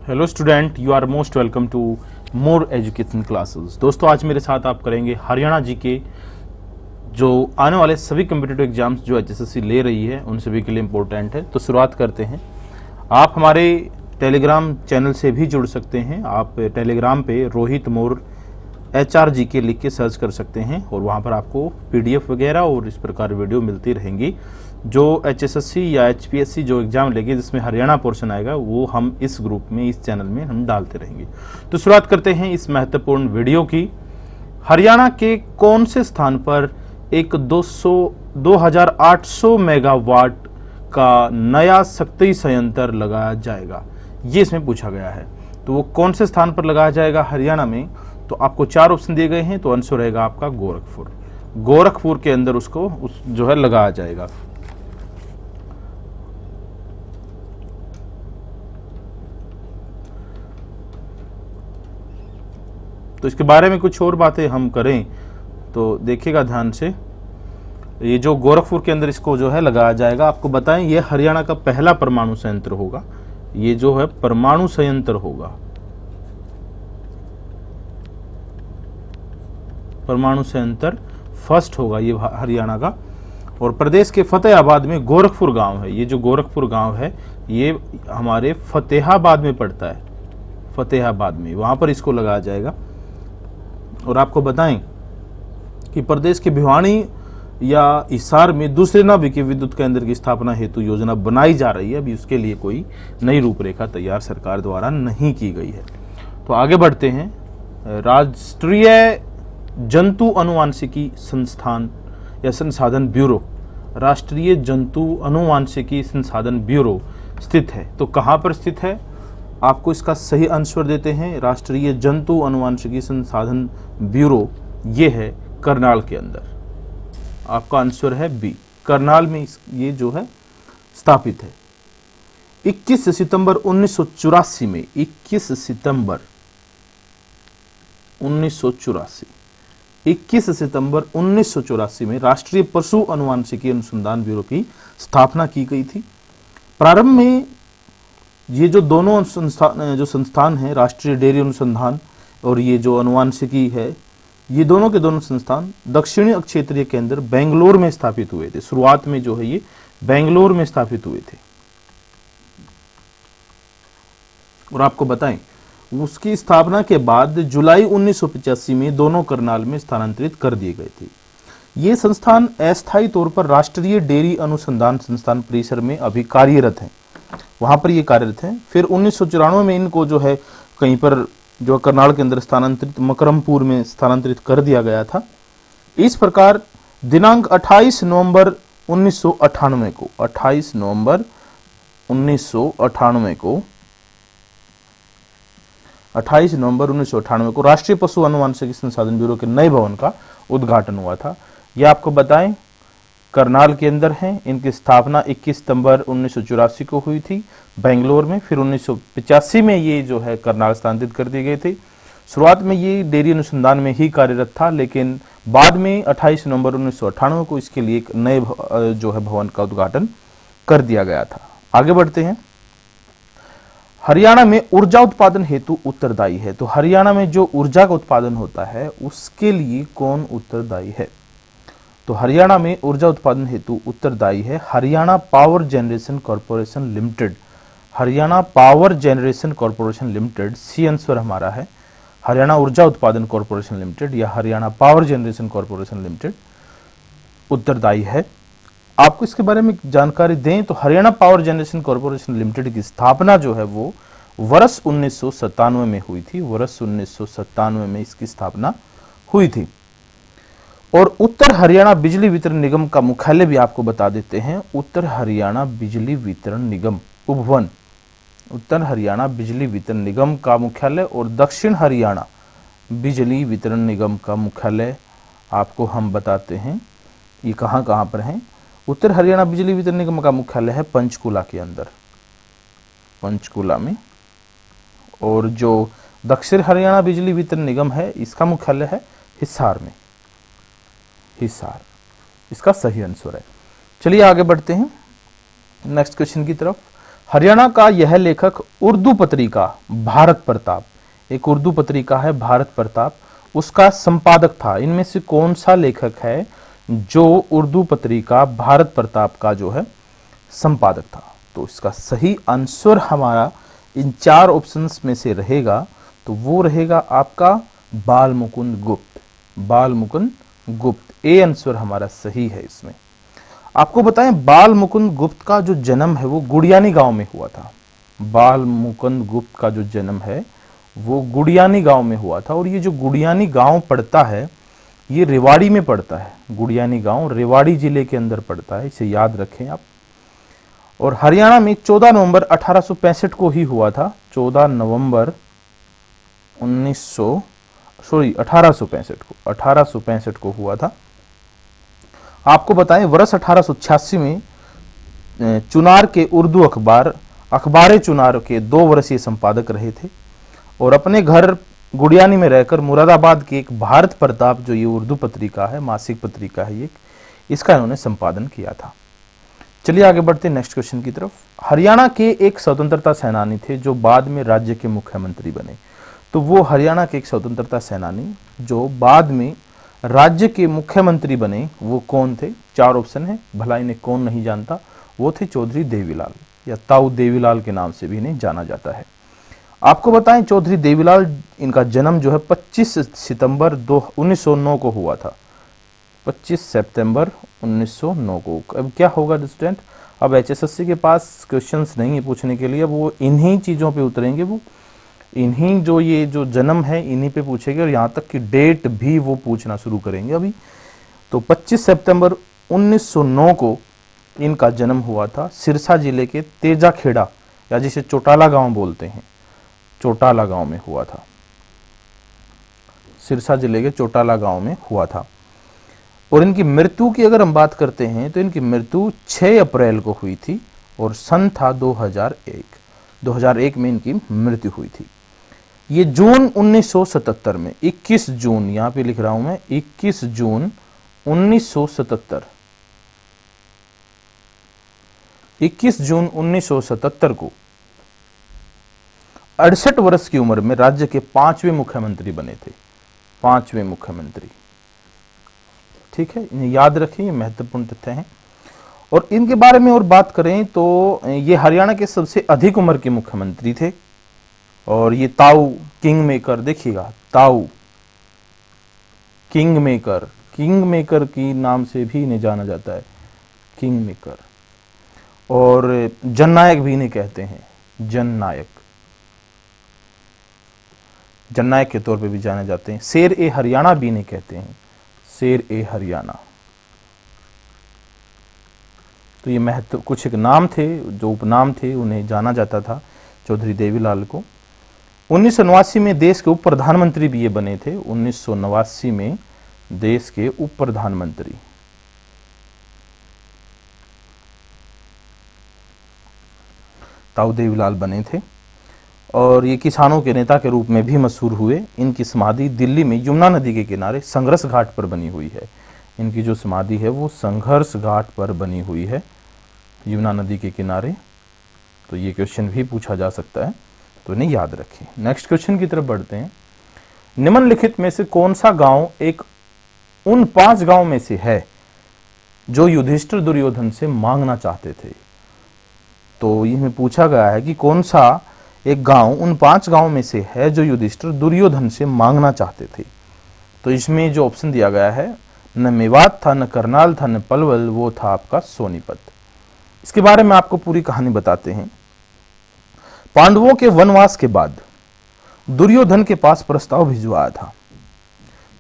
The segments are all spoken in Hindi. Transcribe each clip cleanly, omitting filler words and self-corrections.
Hello student, you are most welcome to more education classes. दोस्तों, आज मेरे साथ आप करेंगे हरियाणा जी के जो आने वाले सभी कम्पिटिटिव एग्जाम्स जो एचएसएससी ले रही है उन सभी के लिए इम्पोर्टेंट है। तो शुरुआत करते हैं। आप हमारे टेलीग्राम चैनल से भी जुड़ सकते हैं। आप टेलीग्राम पे रोहित मोर HRGK लिख के सर्च कर सकते हैं और वहाँ पर आपको PDF वगैरह और इस प्रकार वीडियो मिलती रहेंगी। जो HSSC या HPSC जो एग्जाम लेगी जिसमें हरियाणा पोर्शन आएगा वो हम इस ग्रुप में, इस चैनल में हम डालते रहेंगे। तो शुरुआत करते हैं इस महत्वपूर्ण वीडियो की। हरियाणा के कौन से स्थान पर एक 2800 मेगावाट का नया शक्ति संयंत्र लगाया जाएगा, ये इसमें पूछा गया है। तो वो कौन से स्थान पर लगाया जाएगा हरियाणा में? तो आपको 4 ऑप्शन दिए गए हैं। तो आंसर रहेगा आपका गोरखपुर। गोरखपुर के अंदर उसको जो है लगाया जाएगा। तो इसके बारे में कुछ और बातें हम करें तो देखिएगा ध्यान से। ये जो गोरखपुर के अंदर इसको जो है लगाया जाएगा, आपको बताएं ये हरियाणा का पहला परमाणु संयंत्र होगा। ये जो है परमाणु संयंत्र होगा, परमाणु संयंत्र फर्स्ट होगा ये हरियाणा का। और प्रदेश के फतेहाबाद में गोरखपुर गांव है। ये जो गोरखपुर गांव है ये हमारे फतेहाबाद में पड़ता है, फतेहाबाद में, वहां पर इसको लगाया जाएगा। और आपको बताएं कि प्रदेश के भिवानी या हिसार में दूसरे नाभिकीय विद्युत केंद्र की स्थापना हेतु योजना बनाई जा रही है। अभी उसके लिए कोई नई रूपरेखा तैयार सरकार द्वारा नहीं की गई है। तो आगे बढ़ते हैं। राष्ट्रीय जंतु अनुवांशिकी संस्थान या संसाधन ब्यूरो, राष्ट्रीय जंतु अनुवांशिकी संसाधन ब्यूरो स्थित है। तो कहां पर स्थित है? आपको इसका सही आंसर देते हैं। राष्ट्रीय जंतु अनुवांशिकी संसाधन ब्यूरो ये है करनाल के अंदर। आपका आंसर है बी, करनाल में ये जो है स्थापित है। 21 सितंबर 1984 में, 21 सितंबर 1984, 21 सितंबर 1984 में राष्ट्रीय पशु अनुवांशिकी अनुसंधान ब्यूरो की स्थापना की गई थी। प्रारंभ में ये जो दोनों संस्थान हैं, राष्ट्रीय डेयरी अनुसंधान और ये जो अनुवांशिकी है, ये दोनों के दोनों संस्थान दक्षिणी क्षेत्रीय केंद्र बेंगलोर में स्थापित हुए थे। शुरुआत में जो है ये बेंगलोर में स्थापित हुए थे। और आपको बताएं उसकी स्थापना के बाद जुलाई 1985 में दोनों करनाल में स्थानांतरित कर दिए गए थे। ये संस्थान अस्थायी तौर पर राष्ट्रीय डेयरी अनुसंधान संस्थान परिसर में अभी कार्यरत हैं, वहां पर ये कार्यरत हैं। फिर 1994 में इनको जो है कहीं पर जो करनाल के अंदर स्थानांतरित मकरमपुर में स्थानांतरित कर दिया गया था। इस प्रकार दिनांक 28 नवंबर 1998 को 28 नवंबर 1998 को 28 नवंबर 1998 को राष्ट्रीय पशु अनुवांशिकी संसाधन ब्यूरो के नए भवन का उद्घाटन हुआ था। यह आपको बताएं करनाल के अंदर हैं। इनकी स्थापना 21 सितंबर 1984 को हुई थी बेंगलोर में। फिर 1985 में ये जो है करनाल स्थानांतरित कर दिए गए थे। शुरुआत में ये डेयरी अनुसंधान में ही कार्यरत था, लेकिन बाद में 28 नवंबर 1998 को इसके लिए एक नए जो है भवन का उद्घाटन कर दिया गया था। आगे बढ़ते हैं। हरियाणा में ऊर्जा उत्पादन हेतु उत्तरदायी है। तो हरियाणा में जो ऊर्जा का उत्पादन होता है उसके लिए कौन उत्तरदायी है? तो हरियाणा में ऊर्जा उत्पादन हेतु उत्तरदायी है Haryana power generation corporation limited. Haryana power generation corporation limited, C answer हमारा है हरियाणा ऊर्जा उत्पादन कॉर्पोरेशन लिमिटेड या Haryana power generation corporation limited उत्तरदायी है। आपको इसके बारे में जानकारी दें तो Haryana power generation corporation limited की स्थापना जो है वो वर्ष 1997 में हुई थी। वर्ष 1997 में इसकी स्थापना हुई थी। और उत्तर हरियाणा बिजली वितरण निगम का मुख्यालय भी आपको बता देते हैं। उत्तर हरियाणा बिजली वितरण निगम उपवन, उत्तर हरियाणा बिजली वितरण निगम का मुख्यालय और दक्षिण हरियाणा बिजली वितरण निगम का मुख्यालय आपको हम बताते हैं ये कहां कहां पर है। उत्तर हरियाणा बिजली वितरण निगम का मुख्यालय है पंचकुला के अंदर, पंचकुला में। और जो दक्षिण हरियाणा बिजली वितरण निगम है इसका मुख्यालय है हिसार में, हिसार इसका सही आंसर है। चलिए आगे बढ़ते हैं नेक्स्ट क्वेश्चन की तरफ। हरियाणा का यह लेखक उर्दू पत्रिका भारत प्रताप, एक उर्दू पत्रिका है भारत प्रताप, उसका संपादक था। इनमें से कौन सा लेखक है जो उर्दू पत्रिका भारत प्रताप का जो है संपादक था? तो इसका सही आंसर हमारा इन 4 ऑप्शंस में से रहेगा, तो वो रहेगा आपका बाल मुकुंद गुप्त। बाल मुकुंद गुप्त ए आंसर हमारा सही है इसमें। आपको बताएं, बाल मुकुंद गुप्त का जो जन्म है वो गुड़ियानी गांव में हुआ था। बाल मुकुंद गुप्त का जो जन्म है वो गुड़ियानी गांव में हुआ था। और ये जो गुड़ियानी गांव पड़ता है ये रेवाड़ी में पड़ता है। गुड़ियानी गांव रेवाड़ी जिले के अंदर पड़ता है, इसे याद रखें आप। और हरियाणा में 14 नवंबर 1865 को ही हुआ था। 14 नवंबर 1865 को हुआ था। आपको बताएं, वर्ष 1886 में चुनार के उर्दू अखबार चुनार के 2 वर्षीय संपादक रहे थे। और अपने घर गुड़ियानी में रहकर मुरादाबाद की एक भारत प्रताप, जो ये उर्दू पत्रिका है, मासिक पत्रिका है, ये इसका इन्होंने संपादन किया था। चलिए आगे बढ़ते हैं नेक्स्ट क्वेश्चन की तरफ। हरियाणा के एक स्वतंत्रता सेनानी थे जो बाद में राज्य के मुख्यमंत्री बने। तो वो हरियाणा के एक स्वतंत्रता सेनानी जो बाद में राज्य के मुख्यमंत्री बने वो कौन थे? 4 ऑप्शन है, भला इन्हें कौन नहीं जानता। वो थे चौधरी देवीलाल, या ताऊ देवीलाल के नाम से भी इन्हें जाना जाता है। आपको बताएं, चौधरी देवीलाल, इनका जन्म जो है 25 सितंबर 1909 को हुआ था। 25 सितंबर 1909 को। अब क्या होगा स्टूडेंट, अब एचएसएससी के पास क्वेश्चंस नहीं है पूछने के लिए, अब वो इन्हीं चीजों पे उतरेंगे, वो इन्हीं जो ये जो जन्म है इन्हीं पे पूछेंगे, और यहाँ तक कि डेट भी वो पूछना शुरू करेंगे अभी। तो 25 सितंबर 1909 को इनका जन्म हुआ था सिरसा जिले के तेजाखेड़ा, या जिसे चौटाला गांव बोलते हैं, चौटाला गांव में हुआ था। सिरसा जिले के चौटाला गांव में हुआ था। और इनकी मृत्यु की अगर हम बात करते हैं तो इनकी मृत्यु 6 अप्रैल को हुई थी, और सन था 2001 में इनकी मृत्यु हुई थी। ये जून 1977 में 21 जून, यहां पे लिख रहा हूं मैं 21 जून 1977, 21 जून 1977 को 68 वर्ष की उम्र में राज्य के 5वें मुख्यमंत्री बने थे। 5वें मुख्यमंत्री, ठीक है, इन्हें याद रखें, ये महत्वपूर्ण तथ्य हैं। और इनके बारे में और बात करें तो ये हरियाणा के सबसे अधिक उम्र के मुख्यमंत्री थे। और ये ताऊ किंग मेकर, देखिएगा ताऊ किंग मेकर की नाम से भी इन्हें जाना जाता है, किंग मेकर। और जननायक भी इन्हें कहते हैं, जननायक के तौर पे भी जाने जाते हैं। शेर ए हरियाणा भी इन्हें कहते हैं, शेर ए हरियाणा। तो ये महत्व कुछ एक नाम थे, जो उपनाम थे, उन्हें जाना जाता था चौधरी देवीलाल को। 1989 में देश के उप प्रधानमंत्री भी ये बने थे। 1989 में देश के उप प्रधानमंत्री। ताऊ देवीलाल बने थे। और ये किसानों के नेता के रूप में भी मशहूर हुए। इनकी समाधि दिल्ली में यमुना नदी के किनारे संघर्ष घाट पर बनी हुई है। इनकी जो समाधि है वो संघर्ष घाट पर बनी हुई है, यमुना नदी के किनारे। तो ये क्वेश्चन भी पूछा जा सकता है, तो इन्हें याद रखें। नेक्स्ट क्वेश्चन की तरफ बढ़ते हैं। निम्नलिखित में से कौन सा गांव एक उन 5 गांव में से है जो युधिष्ठिर दुर्योधन से मांगना चाहते थे? तो इसमें पूछा गया है कि कौन सा एक गांव उन 5 गांव में से है जो युधिष्ठिर दुर्योधन से मांगना चाहते थे। तो इसमें जो ऑप्शन दिया गया है, न मेवात था, न करनाल था, न पलवल, वो था आपका सोनीपत। इसके बारे में आपको पूरी कहानी बताते हैं। पांडवों के वनवास के बाद दुर्योधन के पास प्रस्ताव भिजवाया था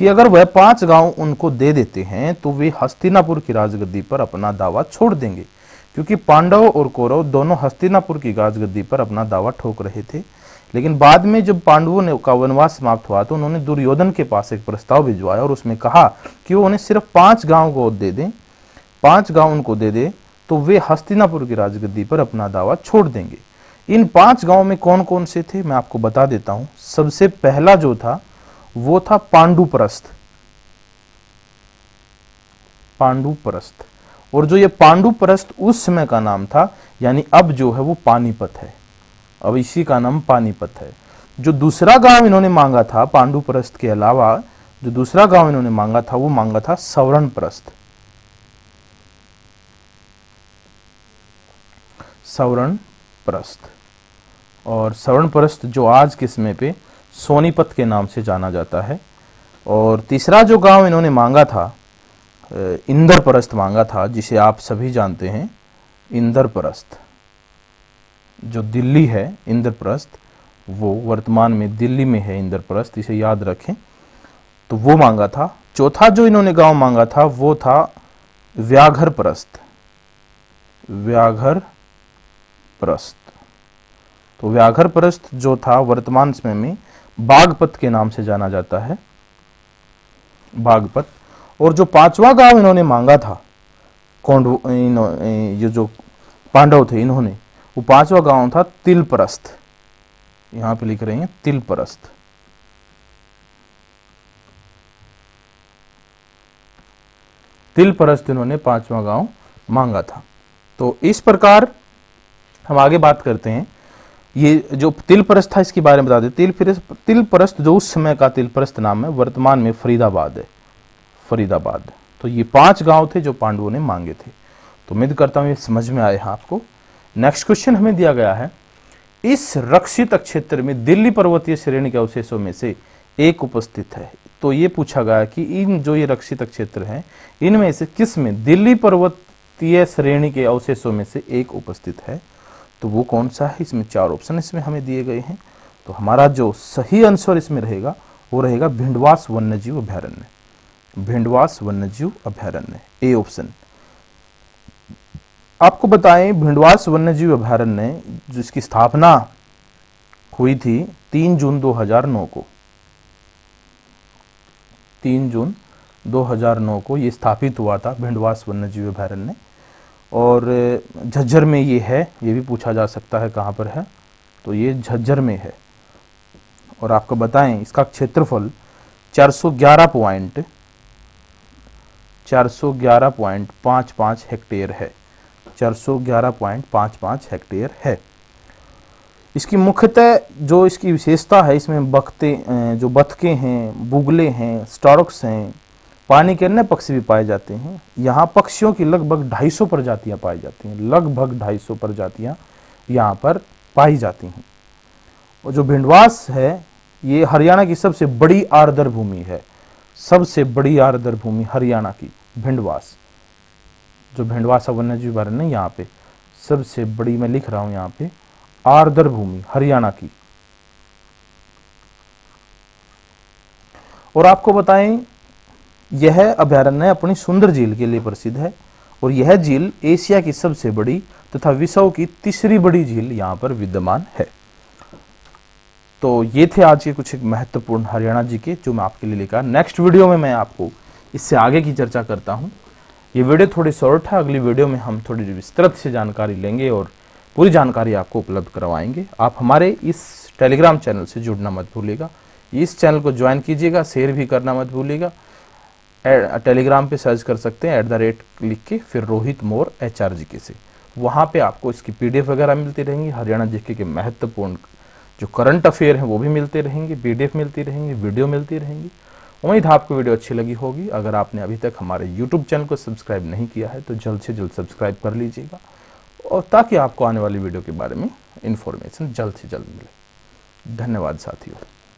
कि अगर वह 5 गांव उनको दे देते हैं तो वे हस्तिनापुर की राजगद्दी पर अपना दावा छोड़ देंगे, क्योंकि पांडव और कौरव दोनों हस्तिनापुर की राजगद्दी पर अपना दावा ठोक रहे थे। लेकिन बाद में जब पांडवों ने का वनवास समाप्त हुआ तो उन्होंने दुर्योधन के पास एक प्रस्ताव भिजवाया और उसमें कहा कि वो उन्हें सिर्फ 5 गांव को दे दें, 5 गांव उनको दे दे तो वे हस्तिनापुर की राजगद्दी पर अपना दावा छोड़ देंगे। इन 5 गांव में कौन कौन से थे मैं आपको बता देता हूं। सबसे पहला जो था वो था पांडुप्रस्थ। और जो ये पांडुप्रस्थ उस समय का नाम था, यानी अब जो है वो पानीपत है, अब इसी का नाम पानीपत है। जो दूसरा गांव इन्होंने मांगा था पांडुप्रस्थ के अलावा, जो दूसरा गांव इन्होंने मांगा था वो मांगा था सवर्णप्रस्थ। सवर्णप्रस्थ, और सवर्णप्रस्थ जो आज के समय पे सोनीपत के नाम से जाना जाता है। और तीसरा जो गांव इन्होंने मांगा था इंद्रप्रस्थ मांगा था, जिसे आप सभी जानते हैं इंद्रप्रस्थ, जो दिल्ली है इंद्रप्रस्थ, वो वर्तमान में दिल्ली में है इंद्रप्रस्थ, इसे याद रखें। तो वो मांगा था। चौथा जो इन्होंने गांव मांगा था वो था व्याघ्रप्रस्थ, व्याघ्रप्रस्थ। तो व्याघ्रप्रस्थ जो था वर्तमान समय में बागपत के नाम से जाना जाता है, बागपत। और जो पांचवा गांव इन्होंने मांगा था ये जो पांडव थे इन्होंने, वो पांचवा गांव था तिलप्रस्थ, यहां पे लिख रहे हैं तिलप्रस्थ। तिलप्रस्थ इन्होंने पांचवा गांव मांगा था। तो इस प्रकार हम आगे बात करते हैं। ये जो तिलप्रस्थ था इसके बारे में बता दें। तिलप्रस्थ जो उस समय का तिलप्रस्थ नाम है, वर्तमान में फरीदाबाद है, फरीदाबाद। तो ये 5 गांव थे जो पांडवों ने मांगे थे। तो उम्मीद करता हूं ये समझ में आए हैं आपको। नेक्स्ट क्वेश्चन हमें दिया गया है, इस रक्षित क्षेत्र में दिल्ली पर्वतीय श्रेणी के अवशेषों में से एक उपस्थित है। तो ये पूछा गया कि इन जो ये रक्षित क्षेत्र हैं इनमें से किस में दिल्ली पर्वतीय श्रेणी के अवशेषों में से एक उपस्थित है, तो वो कौन सा है। इसमें 4 ऑप्शन इसमें हमें दिए गए हैं। तो हमारा जो सही आंसर इसमें रहेगा वो रहेगा भिंडवास वन्यजीव अभयारण्य, भिंडवास वन्यजीव अभयारण्य, ए ऑप्शन। आपको बताएं भिंडवास वन्यजीव अभयारण्य जिसकी स्थापना हुई थी 3 जून 2009 को, 3 जून 2009 को ये स्थापित हुआ था भिंडवास वन्यजीव अभयारण्य। और झज्जर में ये है, ये भी पूछा जा सकता है कहाँ पर है, तो ये झज्जर में है। और आपको बताएं इसका क्षेत्रफल 411.55 हेक्टेयर है, 411.55 हेक्टेयर है। इसकी मुख्यतः जो इसकी विशेषता है, इसमें जो बतखें हैं, बुगले हैं, स्टॉर्क्स हैं, पानी के अन्य पक्षी भी पाए जाते हैं। यहाँ पक्षियों की लगभग 250 प्रजातियां पाई जाती हैं, लगभग 250 प्रजातियां यहाँ पर पाई जाती हैं। और जो भिंडवास है ये हरियाणा की सबसे बड़ी आर्द्र भूमि है, सबसे बड़ी आर्द्र भूमि हरियाणा की भिंडवास, जो भिंडवास वन्यजीव अभयारण्य यहाँ पे सबसे बड़ी, मैं लिख रहा हूं यहाँ पे, आर्द्र भूमि हरियाणा की। और आपको बताएं यह अभयारण्य अपनी सुंदर झील के लिए प्रसिद्ध है, और यह झील एशिया की सबसे बड़ी तथा विश्व की तीसरी बड़ी झील यहां पर विद्यमान है। तो ये थे आज के कुछ एक महत्वपूर्ण हरियाणा जी के जो मैं आपके लिए लेकर। नेक्स्ट वीडियो में मैं आपको इससे आगे की चर्चा करता हूं। ये वीडियो थोड़ी शॉर्ट है, अगली वीडियो में हम थोड़ी विस्तृत से जानकारी लेंगे और पूरी जानकारी आपको उपलब्ध करवाएंगे। आप हमारे इस टेलीग्राम चैनल से जुड़ना मत भूलिएगा, इस चैनल को ज्वाइन कीजिएगा, शेयर भी करना मत भूलिएगा। टेलीग्राम पे सर्च कर सकते हैं @ लिख के, फिर रोहित मोर HRGK से। वहाँ पे आपको इसकी PDF वगैरह मिलती रहेंगी, हरियाणा जीके के महत्वपूर्ण जो करंट अफेयर हैं वो भी मिलते रहेंगे, PDF मिलती रहेंगी, वीडियो मिलती रहेंगी। उम्मीद है आपको वीडियो अच्छी लगी होगी। अगर आपने अभी तक हमारे YouTube चैनल को सब्सक्राइब नहीं किया है तो जल्द से जल्द सब्सक्राइब कर लीजिएगा, और ताकि आपको आने वाली वीडियो के बारे में इंफॉर्मेशन जल्द से जल्द मिले। धन्यवाद साथियों।